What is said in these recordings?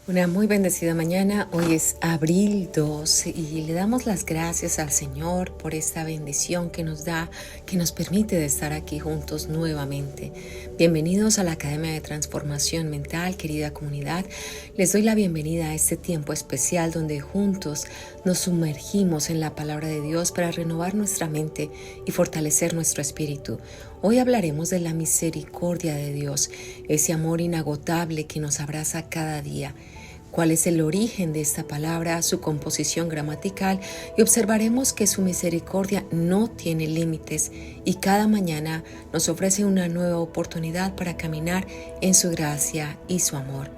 Una muy bendecida mañana. Hoy es abril 2 y le damos las gracias al Señor por esta bendición que nos da, que nos permite de estar aquí juntos nuevamente. Bienvenidos a la Academia de Transformación Mental, querida comunidad. Les doy la bienvenida a este tiempo especial donde juntos nos sumergimos en la palabra de Dios para renovar nuestra mente y fortalecer nuestro espíritu. Hoy hablaremos de la misericordia de Dios, ese amor inagotable que nos abraza cada día. Cuál es el origen de esta palabra, su composición gramatical, y observaremos que su misericordia no tiene límites y cada mañana nos ofrece una nueva oportunidad para caminar en su gracia y su amor.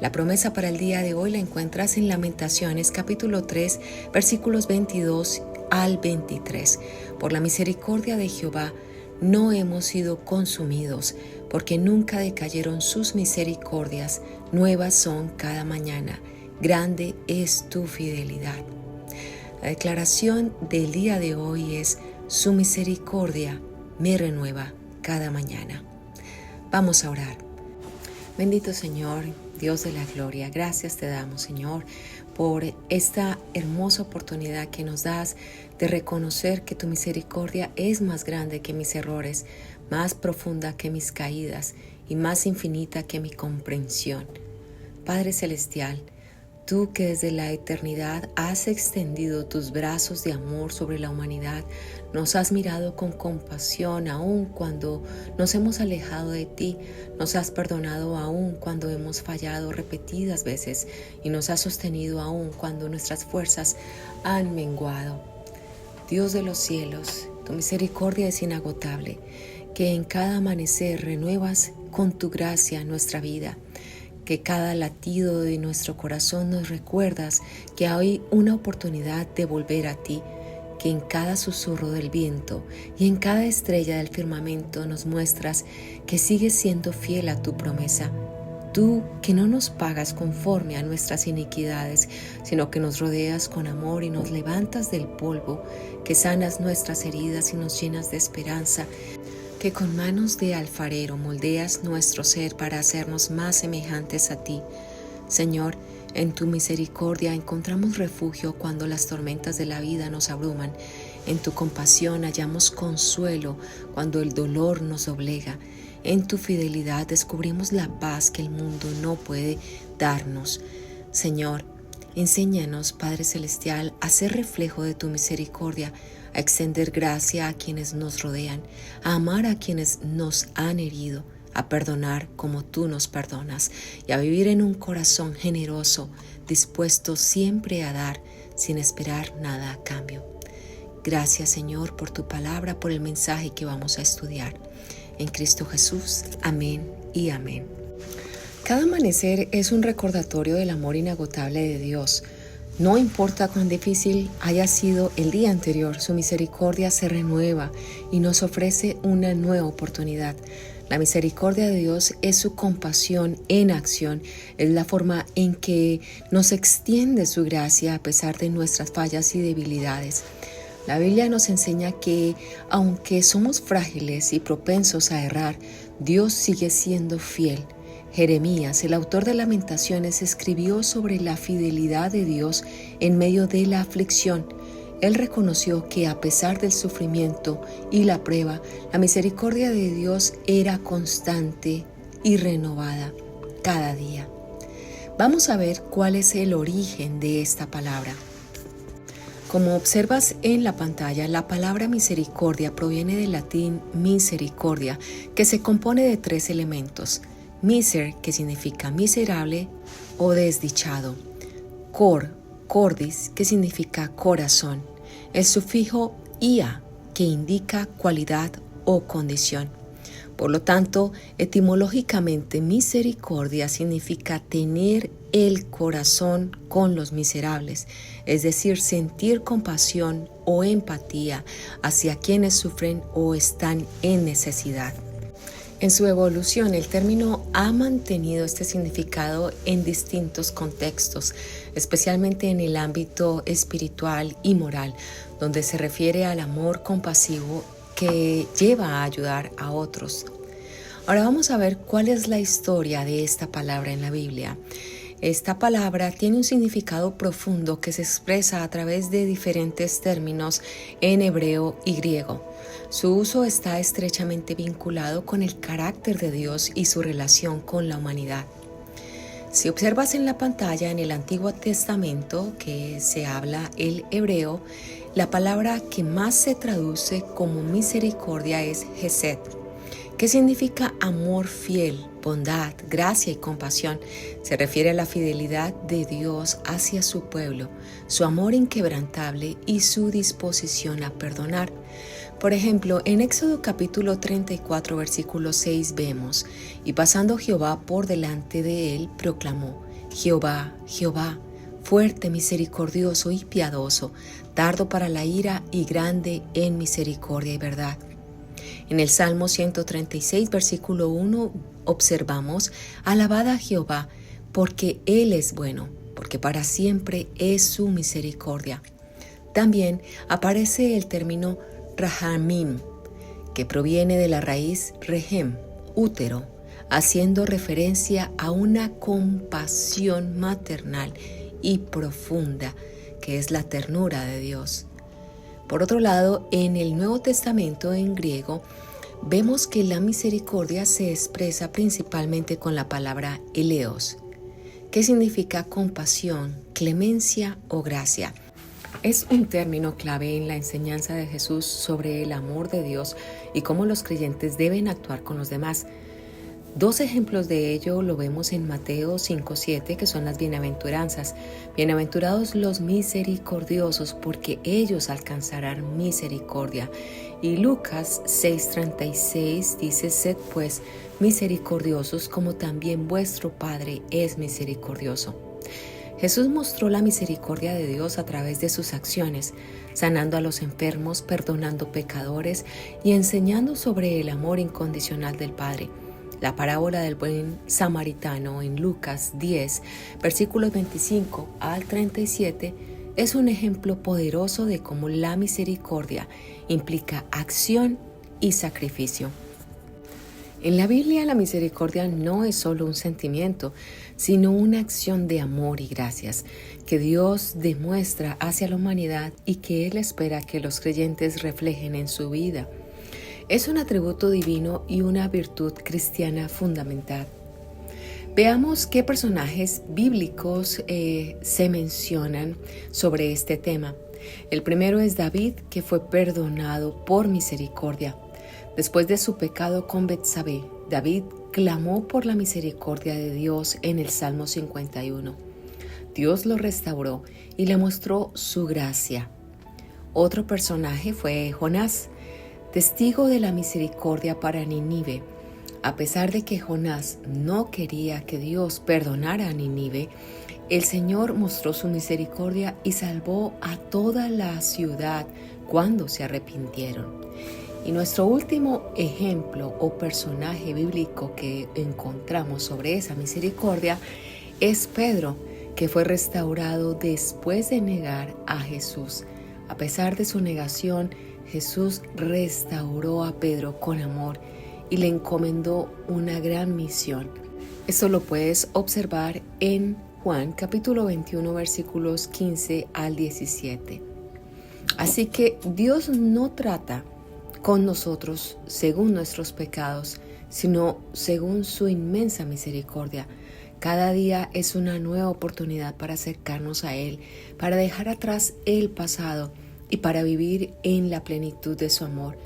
La promesa para el día de hoy la encuentras en Lamentaciones capítulo 3 versículos 22 al 23. Por la misericordia de Jehová no hemos sido consumidos, porque nunca decayeron sus misericordias, nuevas son cada mañana, grande es tu fidelidad. La declaración del día de hoy es: su misericordia me renueva cada mañana. Vamos a orar. Bendito Señor, Dios de la gloria, gracias te damos, Señor, por esta hermosa oportunidad que nos das de reconocer que tu misericordia es más grande que mis errores, más profunda que mis caídas y más infinita que mi comprensión. Padre Celestial, tú que desde la eternidad has extendido tus brazos de amor sobre la humanidad, nos has mirado con compasión aun cuando nos hemos alejado de ti, nos has perdonado aun cuando hemos fallado repetidas veces y nos has sostenido aun cuando nuestras fuerzas han menguado. Dios de los cielos, tu misericordia es inagotable, que en cada amanecer renuevas con tu gracia nuestra vida, que cada latido de nuestro corazón nos recuerdas que hay una oportunidad de volver a ti, que en cada susurro del viento y en cada estrella del firmamento nos muestras que sigues siendo fiel a tu promesa. Tú que no nos pagas conforme a nuestras iniquidades, sino que nos rodeas con amor y nos levantas del polvo, que sanas nuestras heridas y nos llenas de esperanza, que con manos de alfarero moldeas nuestro ser para hacernos más semejantes a ti. Señor, en tu misericordia encontramos refugio cuando las tormentas de la vida nos abruman. En tu compasión hallamos consuelo cuando el dolor nos doblega. En tu fidelidad descubrimos la paz que el mundo no puede darnos. Señor, enséñanos, Padre Celestial, a ser reflejo de tu misericordia, a extender gracia a quienes nos rodean, a amar a quienes nos han herido, a perdonar como tú nos perdonas y a vivir en un corazón generoso, dispuesto siempre a dar sin esperar nada a cambio. Gracias, Señor, por tu palabra, por el mensaje que vamos a estudiar. En Cristo Jesús, amén y amén. Cada amanecer es un recordatorio del amor inagotable de Dios. No importa cuán difícil haya sido el día anterior, su misericordia se renueva y nos ofrece una nueva oportunidad. La misericordia de Dios es su compasión en acción, es la forma en que nos extiende su gracia a pesar de nuestras fallas y debilidades. La Biblia nos enseña que, aunque somos frágiles y propensos a errar, Dios sigue siendo fiel. Jeremías, el autor de Lamentaciones, escribió sobre la fidelidad de Dios en medio de la aflicción. Él reconoció que a pesar del sufrimiento y la prueba, la misericordia de Dios era constante y renovada cada día. Vamos a ver cuál es el origen de esta palabra. Como observas en la pantalla, la palabra misericordia proviene del latín misericordia, que se compone de 3 elementos. Miser, que significa miserable o desdichado. Cordis, que significa corazón. El sufijo ia, que indica cualidad o condición. Por lo tanto, etimológicamente, misericordia significa tener el corazón con los miserables, es decir, sentir compasión o empatía hacia quienes sufren o están en necesidad. En su evolución, el término ha mantenido este significado en distintos contextos, especialmente en el ámbito espiritual y moral, donde se refiere al amor compasivo que lleva a ayudar a otros. Ahora vamos a ver cuál es la historia de esta palabra en la Biblia. Esta palabra tiene un significado profundo que se expresa a través de diferentes términos en hebreo y griego. Su uso está estrechamente vinculado con el carácter de Dios y su relación con la humanidad. Si observas en la pantalla en el Antiguo Testamento que se habla el hebreo, la palabra que más se traduce como misericordia es Hesed, que significa amor fiel, bondad, gracia y compasión. Se refiere a la fidelidad de Dios hacia su pueblo, su amor inquebrantable y su disposición a perdonar. Por ejemplo, en Éxodo capítulo 34, versículo 6 vemos: y pasando Jehová por delante de él, proclamó: Jehová, Jehová, fuerte, misericordioso y piadoso, tardo para la ira y grande en misericordia y verdad. En el Salmo 136, versículo 1, observamos: alabad a Jehová, porque Él es bueno, porque para siempre es su misericordia. También aparece el término Rahamim, que proviene de la raíz rehem, útero, haciendo referencia a una compasión maternal y profunda, que es la ternura de Dios. Por otro lado, en el Nuevo Testamento en griego, vemos que la misericordia se expresa principalmente con la palabra eleos, que significa compasión, clemencia o gracia. Es un término clave en la enseñanza de Jesús sobre el amor de Dios y cómo los creyentes deben actuar con los demás. Dos ejemplos de ello lo vemos en Mateo 5:7, que son las bienaventuranzas. Bienaventurados los misericordiosos, porque ellos alcanzarán misericordia. Y Lucas 6:36 dice: sed pues misericordiosos, como también vuestro Padre es misericordioso. Jesús mostró la misericordia de Dios a través de sus acciones, sanando a los enfermos, perdonando pecadores y enseñando sobre el amor incondicional del Padre. La parábola del buen samaritano en Lucas 10, versículos 25 al 37, es un ejemplo poderoso de cómo la misericordia implica acción y sacrificio. En la Biblia, la misericordia no es solo un sentimiento, sino una acción de amor y gracias que Dios demuestra hacia la humanidad y que Él espera que los creyentes reflejen en su vida. Es un atributo divino y una virtud cristiana fundamental. Veamos qué personajes bíblicos se mencionan sobre este tema. El primero es David, que fue perdonado por misericordia. Después de su pecado con Betsabé, David clamó por la misericordia de Dios en el Salmo 51. Dios lo restauró y le mostró su gracia. Otro personaje fue Jonás, testigo de la misericordia para Nínive. A pesar de que Jonás no quería que Dios perdonara a Nínive, el Señor mostró su misericordia y salvó a toda la ciudad cuando se arrepintieron. Y nuestro último ejemplo o personaje bíblico que encontramos sobre esa misericordia es Pedro, que fue restaurado después de negar a Jesús. A pesar de su negación, Jesús restauró a Pedro con amor y le encomendó una gran misión. Esto lo puedes observar en Juan capítulo 21 versículos 15 al 17. Así que Dios no trata con nosotros según nuestros pecados, sino según su inmensa misericordia. Cada día es una nueva oportunidad para acercarnos a Él, para dejar atrás el pasado y para vivir en la plenitud de su amor.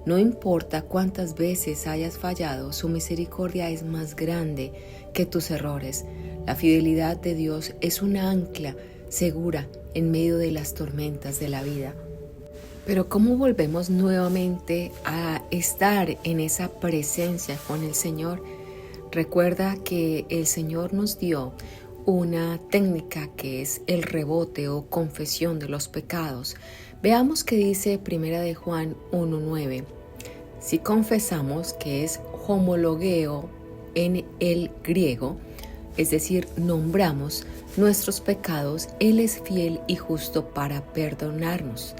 No importa cuántas veces hayas fallado, su misericordia es más grande que tus errores. La fidelidad de Dios es una ancla segura en medio de las tormentas de la vida. Pero ¿cómo volvemos nuevamente a estar en esa presencia con el Señor? Recuerda que el Señor nos dio una técnica que es el rebote o confesión de los pecados. Veamos qué dice 1 de Juan 1:9. Si confesamos, que es homologueo en el griego, es decir, nombramos nuestros pecados, Él es fiel y justo para perdonarnos,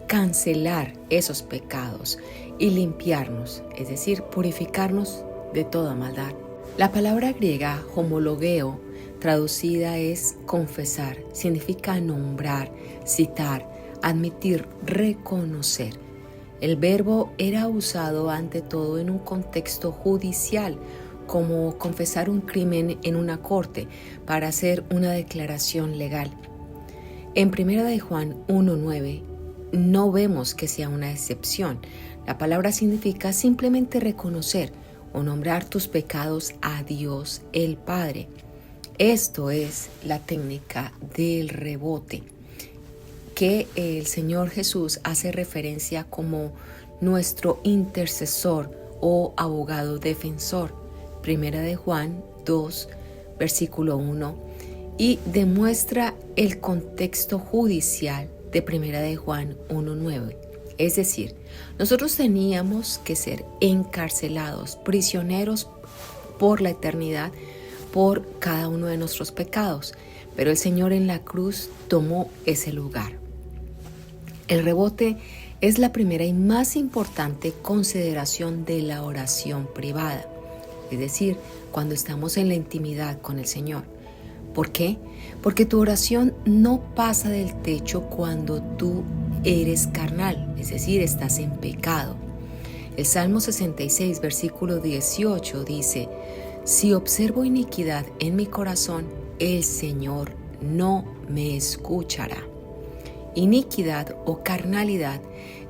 cancelar esos pecados y limpiarnos, es decir, purificarnos de toda maldad. La palabra griega homologueo traducida es confesar, significa nombrar, citar, admitir, reconocer. El verbo era usado ante todo en un contexto judicial, como confesar un crimen en una corte para hacer una declaración legal. En 1 de Juan 1:9 no vemos que sea una excepción. La palabra significa simplemente reconocer o nombrar tus pecados a Dios el Padre. Esto es la técnica del rebote, que el Señor Jesús hace referencia como nuestro intercesor o abogado defensor. 1 de Juan 2, versículo 1, y demuestra el contexto judicial de 1 de Juan 1:9. Es decir, nosotros teníamos que ser encarcelados, prisioneros por la eternidad, por cada uno de nuestros pecados, pero el Señor en la cruz tomó ese lugar. El rebote es la primera y más importante consideración de la oración privada, es decir, cuando estamos en la intimidad con el Señor. ¿Por qué? Porque tu oración no pasa del techo cuando tú eres carnal, es decir, estás en pecado. El Salmo 66, versículo 18 dice: si observo iniquidad en mi corazón, el Señor no me escuchará. Iniquidad o carnalidad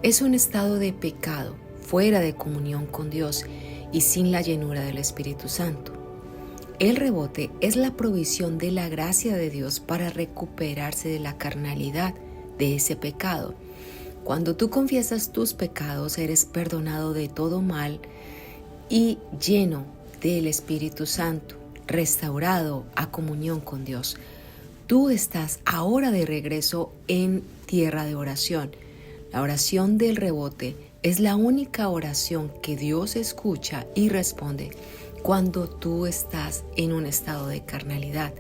es un estado de pecado, fuera de comunión con Dios y sin la llenura del Espíritu Santo. El rebote es la provisión de la gracia de Dios para recuperarse de la carnalidad, de ese pecado. Cuando tú confiesas tus pecados, eres perdonado de todo mal y lleno del Espíritu Santo, restaurado a comunión con Dios. Tú estás ahora de regreso en tierra de oración. La oración del rebote es la única oración que Dios escucha y responde cuando tú estás en un estado de carnalidad.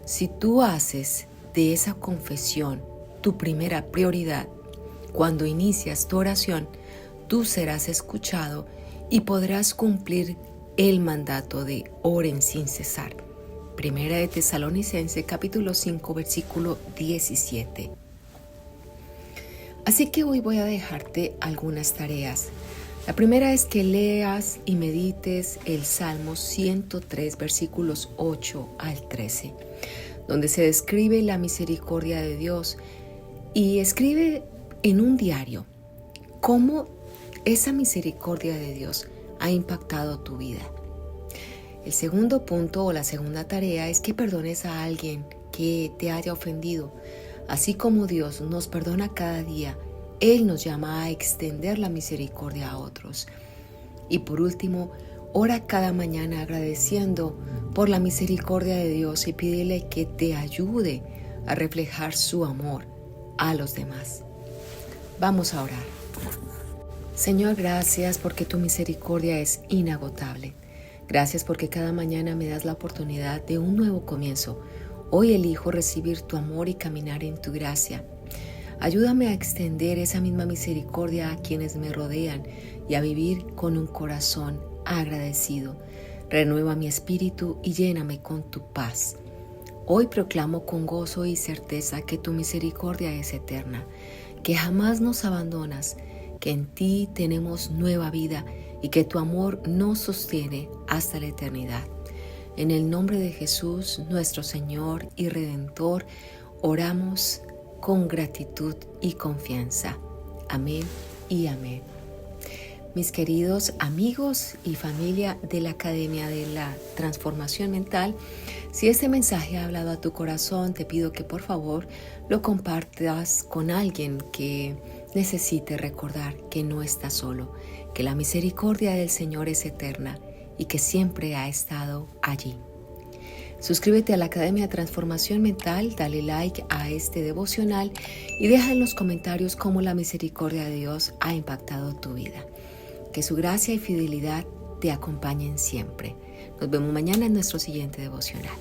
Si tú haces de esa confesión tu primera prioridad, cuando inicias tu oración, tú serás escuchado y podrás cumplir el mandato de oren sin cesar. Primera de Tesalonicenses capítulo 5 versículo 17. Así que hoy voy a dejarte algunas tareas. La primera es que leas y medites el Salmo 103 versículos 8 al 13, donde se describe la misericordia de Dios, y escribe en un diario cómo esa misericordia de Dios ha impactado tu vida. El segundo punto o la segunda tarea es que perdones a alguien que te haya ofendido. Así como Dios nos perdona cada día, Él nos llama a extender la misericordia a otros. Y por último, ora cada mañana agradeciendo por la misericordia de Dios y pídele que te ayude a reflejar su amor a los demás. Vamos a orar. Señor, gracias porque tu misericordia es inagotable. Gracias porque cada mañana me das la oportunidad de un nuevo comienzo. Hoy elijo recibir tu amor y caminar en tu gracia. Ayúdame a extender esa misma misericordia a quienes me rodean y a vivir con un corazón agradecido. Renueva mi espíritu y lléname con tu paz. Hoy proclamo con gozo y certeza que tu misericordia es eterna, que jamás nos abandonas, que en ti tenemos nueva vida y que tu amor nos sostiene hasta la eternidad. En el nombre de Jesús, nuestro Señor y Redentor, oramos con gratitud y confianza. Amén y amén. Mis queridos amigos y familia de la Academia de la Transformación Mental, si este mensaje ha hablado a tu corazón, te pido que por favor lo compartas con alguien que necesite recordar que no está solo, que la misericordia del Señor es eterna y que siempre ha estado allí. Suscríbete a la Academia de Transformación Mental, dale like a este devocional y deja en los comentarios cómo la misericordia de Dios ha impactado tu vida. Que su gracia y fidelidad te acompañen siempre. Nos vemos mañana en nuestro siguiente devocional.